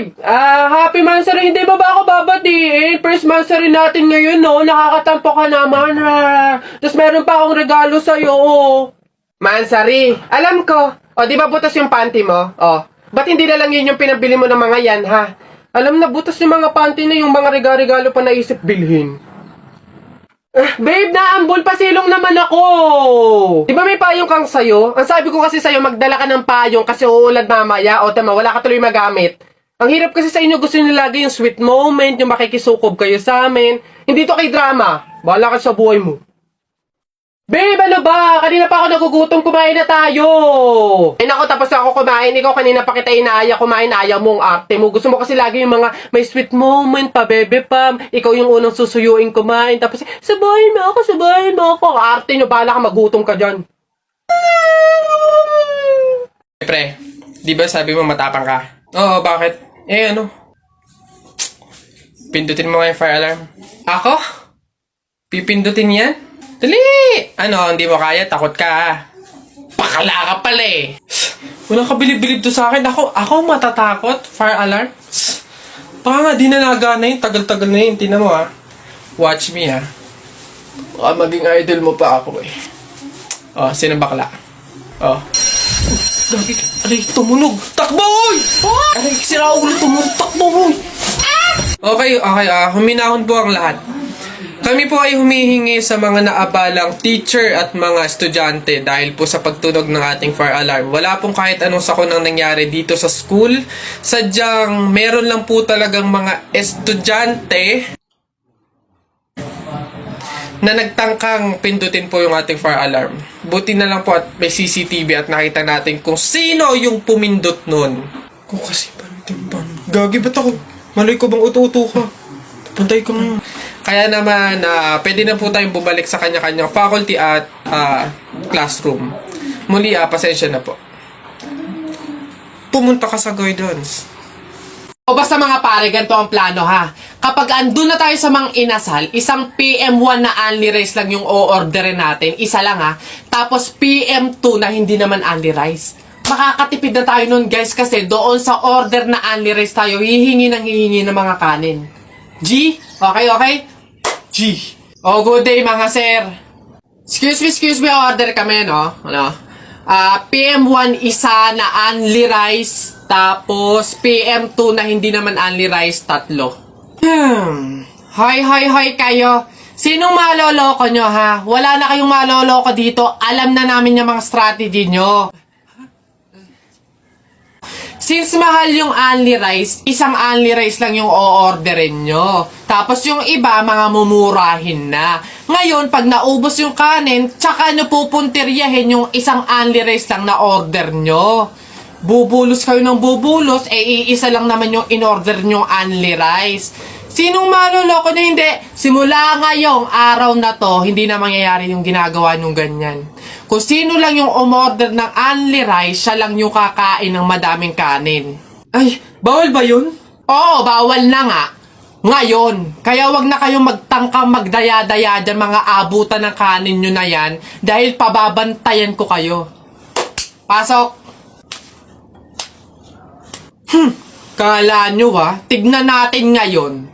babe! Happy Mansari. Hindi ba ako babatiin? First Mansari natin ngayon, no? Nakakatampo ka naman, ha? Tapos meron pa akong regalo sa'yo, oh. Mansari, alam ko. O, di ba butas yung panty mo? O, ba't hindi na lang yun yung pinabili mo ng mga yan, ha? Alam na, butas yung mga panty na yung mga regalo pa naisip bilhin. Babe, naambol pa silong naman ako. Di ba may payong kang sayo? Ang sabi ko kasi sayo, magdala ka ng payong kasi uulan mamaya. O tama, wala ka tuloy magamit. Ang hirap kasi sa inyo, gusto nyo lagi yung sweet moment, yung makikisukob kayo sa amin. Hindi to kay drama. Bahala ka sa buhay mo. Babe, ano ba? Kanina pa ako nagugutom, kumain na tayo. Ay nako, tapos ako kumain. Ikaw kanina pa kita inaaya kumain, ayaw mong arte mo. Gusto mo kasi lagi yung mga may sweet moment pa, bebe pam. Ikaw yung unang susuyuin kumain. Tapos, sabahin mo ako. Arte nyo, bahala ka, magutom ka dyan. Pre, di ba sabi mo matapang ka? Oo, bakit? Ano? Pindutin mo nga yung fire alarm. Ako? Pipindutin yan? Dali! Ano, hindi mo kaya? Takot ka. Pakala ka pala eh. Walang kabilib-bilib to sa akin. Ako matatakot? Fire alarm? Baka nga, di na nagana yun. Tagal-tagal na yun. Tingnan mo ha. Watch me ha. Baka maging idol mo pa ako eh. Oh, sino bakla? Oh. Gagi, aray, tumunog. Takbo, oy! Aray, sira ulo, tumunog. Takbo, oy! Okay, huminahon po ang lahat. Kami po ay humihingi sa mga naabalang teacher at mga estudyante dahil po sa pagtunog ng ating fire alarm. Wala pong kahit anong sakunang nangyari dito sa school. Sadyang meron lang po talagang mga estudyante na nagtangkang pindutin po yung ating fire alarm. Buti na lang po at may CCTV at nakita natin kung sino yung pumindot nun. Kung kasi pantimpan. Gagi, ba't ako? Malay ko bang uto-uto ka? Pantay ko ngayon. Kaya naman, pwede na po tayong bumalik sa kanya-kanyang faculty at classroom. Muli, pasensya na po. Pumunta ka sa guidance. O basta mga pare, ganito ang plano ha. Kapag andun na tayo sa mga inasal, isang PM1 na only rice lang yung o-orderin natin. Isa lang ha. Tapos PM2 na hindi naman only rice. Makakatipid na tayo nun guys kasi doon sa order na only rice tayo, hihingi ng mga kanin. G? Okay? G. Oh, good day mga sir. Excuse me, order kami, no? PM1 isa na only rice, tapos PM2 na hindi naman only rice, 3. Hi kayo. Sinong maloloko nyo, ha? Wala na kayong maloloko dito. Alam na namin yung mga strategy nyo. Since mahal yung only rice, isang only rice lang yung o-orderin nyo. Tapos yung iba, mga mumurahin na. Ngayon, pag naubos yung kanin, tsaka nyo pupuntiryahin yung isang only rice lang na order nyo. Bubulos kayo ng bubulos, iisa lang naman yung in-order nyo only rice. Sinong maloloko na hindi? Simula ngayong araw na to, hindi na mangyayari yung ginagawa nyong ganyan. Kung sino lang yung umorder ng only rice, siya lang yung kakain ng madaming kanin. Ay, bawal ba yun? Oo, bawal na nga. Ngayon, kaya wag na kayong magtangkang magdaya-daya dyan mga abutan ng kanin nyo na yan dahil pababantayan ko kayo. Pasok! Kala nyo tignan natin ngayon.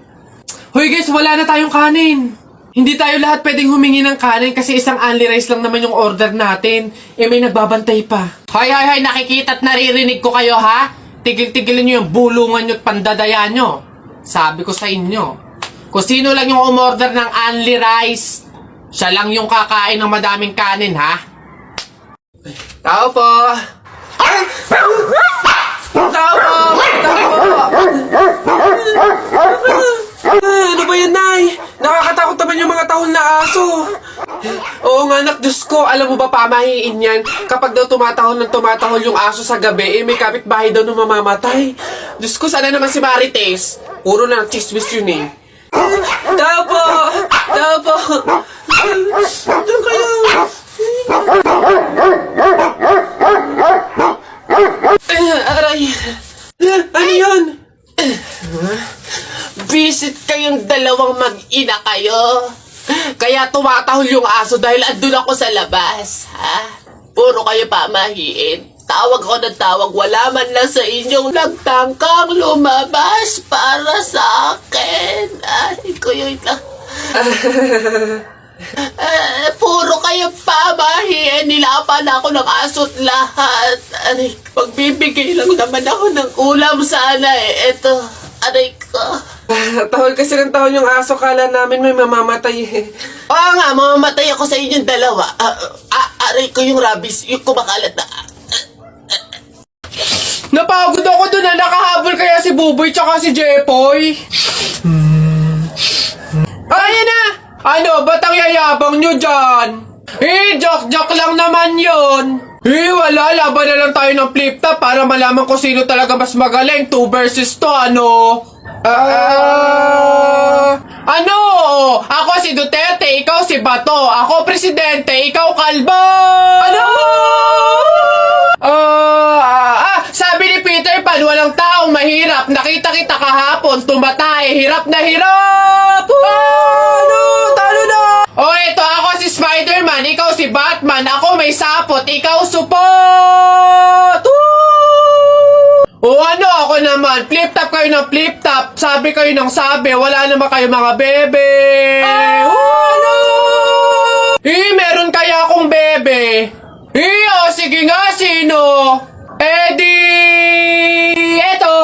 Hoy guys, wala na tayong kanin. Hindi tayo lahat pwedeng humingi ng kanin kasi isang only rice lang naman yung order natin. May nagbabantay pa. Hoy, nakikita at naririnig ko kayo ha? Tigil-tigilin nyo yung bulungan nyo at pandadaya nyo. Sabi ko sa inyo, kung sino lang yung umorder ng only rice, siya lang yung kakain ng madaming kanin ha? Tao po! Tao po! Ano ba yan, Nay? Nakakatakot naman yung mga tahol na aso. Oo nga, anak, Diyos ko. Alam mo ba, pamahiin yan? Kapag daw tumatahol yung aso sa gabi, may kapitbahay daw na mamamatay. Diyos ko, sana naman si Marites. Puro na chismis yun eh. Tao po! Diyan kayo! Aray! Ano yun? Visit kayong dalawang mag-ina kayo. Kaya tumatahol yung aso dahil andun ako sa labas, ha? Puro kayo pamahiin. Tawag ako ng tawag, wala man lang sa inyong nagtangkang lumabas para sa akin. Ay, kuya lang. Puro kayo pamahiin, nilapan ako ng aso't lahat. Aray, pagbibigay lang naman ako ng ulam sana eh. Eto, aray ko. Tahol kasi ng tahol yung aso, kala namin may mamamatay eh. Oo nga, mamamatay ako sa inyong dalawa. Aray ko yung rabies, yung kumakalat na. Napagod ako dun na nakahabol kaya si Buboy tsaka si Jepoy. Ayan na! Ano, ba't ang yayabang nyo dyan? Joke lang naman yun. Wala, laban na lang tayo ng flip-top para malaman kung sino talaga mas magaling. 2 versus 2, ano? Ano? Ako si Duterte, ikaw si Bato. Ako presidente, ikaw kalbo. Ano? Sabi ni Peter Pan, walang taong mahirap. Nakita kita kahapon, tumatay, hirap na hirap. Ano? Talo na. Ito ako si Spider-Man, ikaw si Batman. Ako may sapot, ikaw supot. Ano ako naman? Flip-top kayo ng flip-top. Sabi kayo ng sabi. Wala naman kayo mga bebe. Ano? Meron kaya akong bebe. Sige nga, sino? Eto.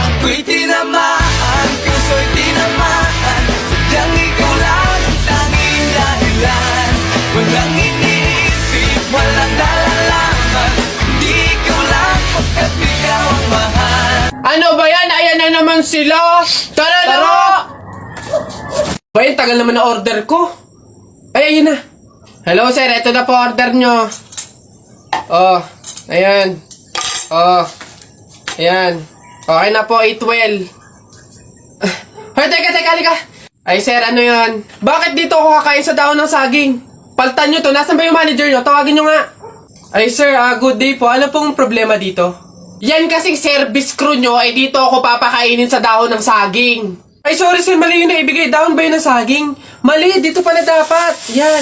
Ako'y tinamaan, puso'y tinamaan. Sadyang ikaw lang ang tanging dahilan. Walang iniisip, walang nalalaman. Hindi ikaw lang pagkat ikaw ang mahal. Ano ba yan? Ayan na naman sila. Tara na nga. Bayan, tagal naman na order ko. Ayun na. Hello sir, ito na po order nyo. Ayan. Ayan. Okay na po, 812. Hoy, teka, halika. Ay sir, ano yan? Bakit dito ako kakain sa dahon ng saging? Paltan nyo to, nasan ba yung manager nyo? Tawagin nyo nga. Ay sir, good day po. Ano pong problema dito? Yan kasing service crew nyo, ay dito ako papakainin sa dahon ng saging. Ay sorry sir, mali yun na ibigay. Dahon ba yun ng saging? Mali, dito pala dapat. Yan.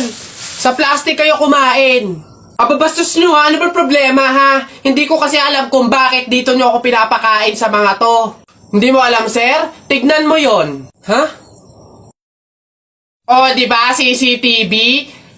Sa plastic kayo kumain. Ababastos nyo ha, ano ba problema ha? Hindi ko kasi alam kung bakit dito nyo ako pinapakain sa mga to. Hindi mo alam sir? Tignan mo yon. Ha? Diba CCTV?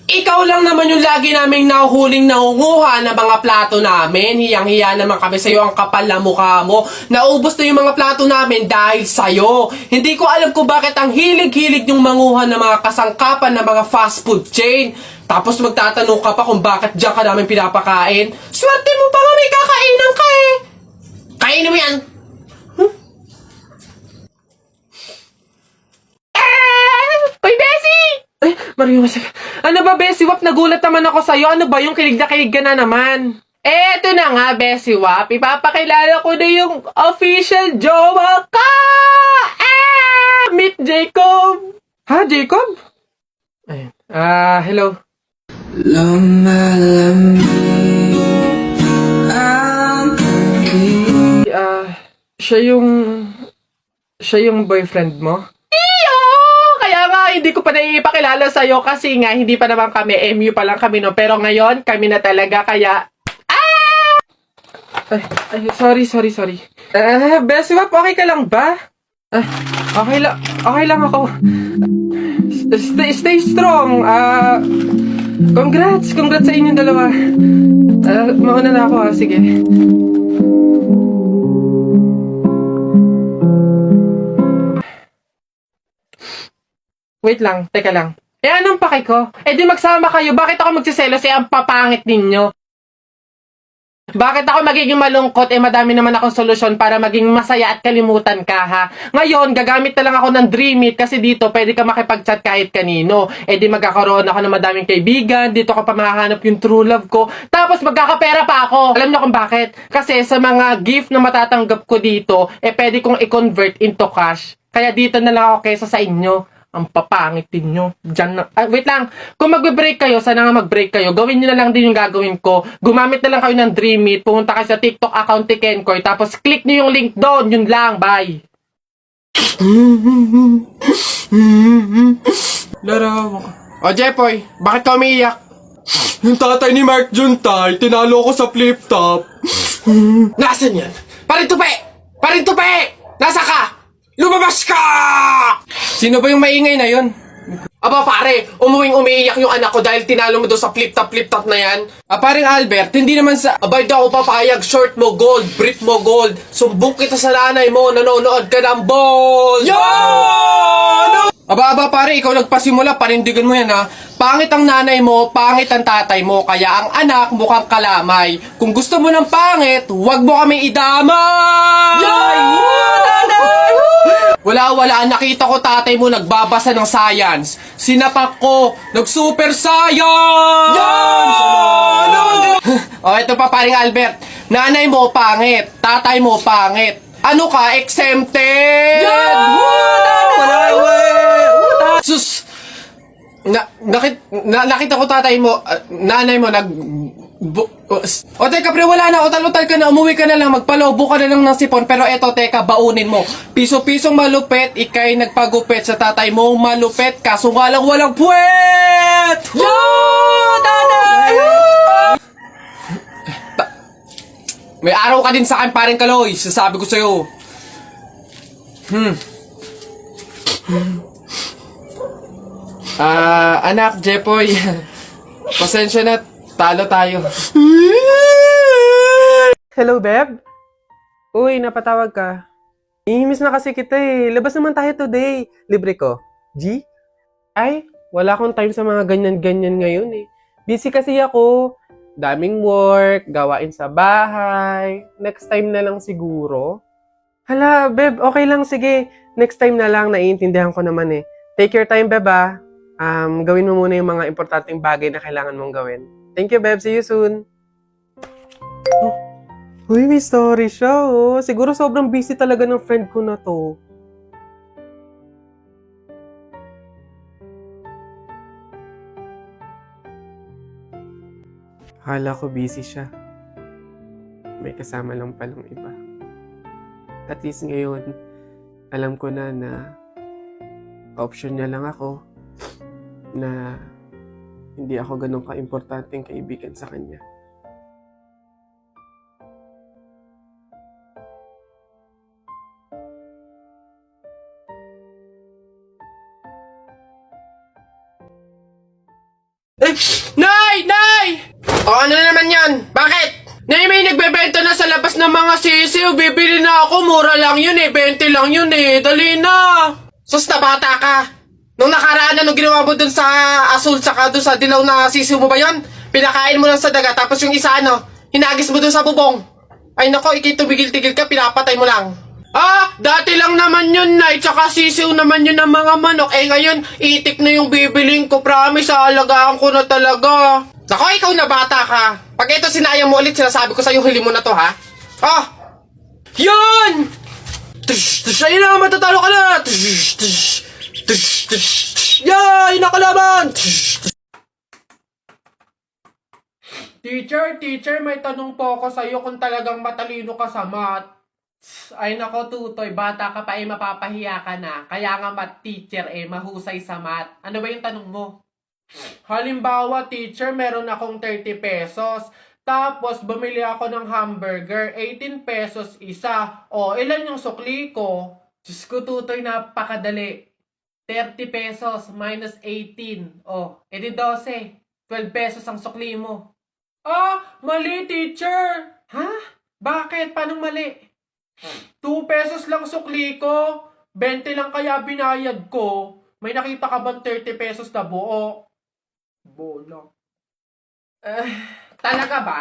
Ikaw lang naman yung lagi naming nahuhuling nangunguha ng mga plato namin. Hiyang-hiya naman kami sa'yo, ang kapal na mukha mo. Naubos na yung mga plato namin dahil sa'yo. Hindi ko alam kung bakit ang hilig-hilig yung manguha ng mga kasangkapan ng mga fast food chain. Tapos magtatanong ka pa kung bakit diyan ka namin pinapakain. Swerte mo pa nga may kakainan ka eh. Kainin mo yan. Uy, Bessie! Ay, Mario, ano ba, Bessie Wap? Nagulat naman ako sa'yo. Ano ba yung kilig ka na naman? Eto na nga, Bessie Wap. Ipapakilala ko na yung official jowa ka! Meet Jacob! Ha, Jacob? Ayun. Hello. Lumalamig ang hangin. Siya yung boyfriend mo? Iyo! Kaya nga, hindi ko pa naipakilala sa'yo kasi nga, hindi pa naman kami, MU pa lang kami, no? Pero ngayon, kami na talaga, kaya... Sorry. Bessie Wap, okay ka lang ba? Okay lang ako. Stay strong. Congrats sa inyong dalawa. Mauna na ako ha, sige. Wait lang, teka lang. Anong pake ko? Di magsama kayo, bakit ako magsiselos ang papangit ninyo? Bakit ako magiging malungkot? Madami naman akong solusyon para maging masaya at kalimutan ka, ha? Ngayon, gagamit na lang ako ng Dream It kasi dito pwede ka makipag-chat kahit kanino. Di magkakaroon ako ng madaming kaibigan, dito ko pa mahahanap yung true love ko, tapos magkakapera pa ako. Alam niyo kung bakit? Kasi sa mga gift na matatanggap ko dito, pwede kong i-convert into cash. Kaya dito na lang ako kaysa sa inyo. Ang papangit din nyo. Diyan na. Wait lang. Kung mag-break kayo, sana nga mag-break kayo. Gawin nyo na lang din yung gagawin ko. Gumamit na lang kayo ng Dream It. Pumunta kayo sa TikTok account ni Kenkoy. Tapos click nyo yung link doon. Yun lang. Bye. Larawan ka. Jepoy, bakit ka umiiyak? Yung tatay ni Mark Juntay, tinalo ko sa flip top. Nasaan yan? Parin tupi! Parin tupi! Nasa ka? Lumabas ka! Sino ba yung maingay na yun? Aba pare, umiiyak yung anak ko dahil tinalo mo doon sa flip top na yan. Paring Albert, hindi naman sa... Abay daw ako papayag, short mo gold, brief mo gold. Sumbong kita sa nanay mo, nanonood ka ng ball! Yo! Aba pare, ikaw nagpasimula, panindigan mo yan ha. Pangit ang nanay mo, pangit ang tatay mo, kaya ang anak mukhang kalamay. Kung gusto mo ng pangit, huwag mo kami idamay! Wala, nakita ko tatay mo nagbabasa ng science. Sinapak ko, nag-super science! O, ito pa paring Albert. Nanay mo pangit, tatay mo pangit. Ano ka, exempted? Sus! Nakita ko tatay mo, nanay mo o teka pre, wala na, utal-utal ka na, umuwi ka na lang, magpalobo ka na lang ng sipon, pero eto teka, baunin mo. Piso-pisong malupet, ikay nagpagupit sa tatay mo, malupet, kaso nga lang walang puwet! Yo! Nanay! May araw ka din sa akin, paring Kaloy, sasabi ko sa'yo. Anak, Jepoy, pasensya na, talo tayo. Hello, Beb? Uy, napatawag ka. Imiss na kasi kita eh. Labas naman tayo today. Libre ko. G? Ay, wala akong time sa mga ganyan-ganyan ngayon eh. Busy kasi ako. Daming work, gawain sa bahay. Next time na lang siguro. Hala, Beb, okay lang, sige. Next time na lang, naiintindihan ko naman eh. Take your time, Beb ah. Gawin mo muna yung mga importanteng bagay na kailangan mong gawin. Thank you, Beb. See you soon. Oh. Uy, may story siya, oh. Siguro sobrang busy talaga ng friend ko na to. Akala ko busy siya. May kasama lang palang iba. At least ngayon, alam ko na option niya lang ako na hindi ako ganun ka-importanteng kaibigan sa kanya. Nay! Nay! O ano na naman yan? Bakit? Nay, may nagbebenta na sa labas ng mga sisiw. Bibili na ako. Mura lang yun eh. 20 lang yun eh. Dali na. Sus na bata ka. Nung nakaraan na, nung ginawa mo dun sa asul tsaka dun sa dilaw na sisiw mo ba yun? Pinakain mo lang sa daga. Tapos yung isa hinagis mo dun sa bubong. Ay nako, ikitumigil-tigil ka. Pinapatay mo lang. Dati lang naman yun, Nay. Tsaka sisiw naman yun ng mga manok. Eh ngayon, itik na yung bibiling ko. Promise, aalagaan ko na talaga. Nako, ikaw na bata ka. Pag ito sinayang mo ulit, sinasabi ko sa'yo, huli mo na to, ha? Yun! Ayun na, matatalo ka na! Yay! Nakalaban! Teacher, may tanong po ako sa'yo kung talagang matalino ka sa math. Ay nako, Tutoy, bata ka pa mapapahiya ka na. Kaya nga math teacher mahusay sa math. Ano ba yung tanong mo? Halimbawa, teacher, meron akong 30 pesos. Tapos, bumili ako ng hamburger. 18 pesos isa. O, ilan yung sukli ko? Diyos ko, Tutoy, napakadali. 30 pesos minus 18. O, edi 12. 12 pesos ang sukli mo. Mali, teacher. Ha? Bakit? Paano mali? 2 pesos lang sukli ko. 20 lang kaya binayad ko. May nakita ka bang 30 pesos na buo? Bola. Talaga ba?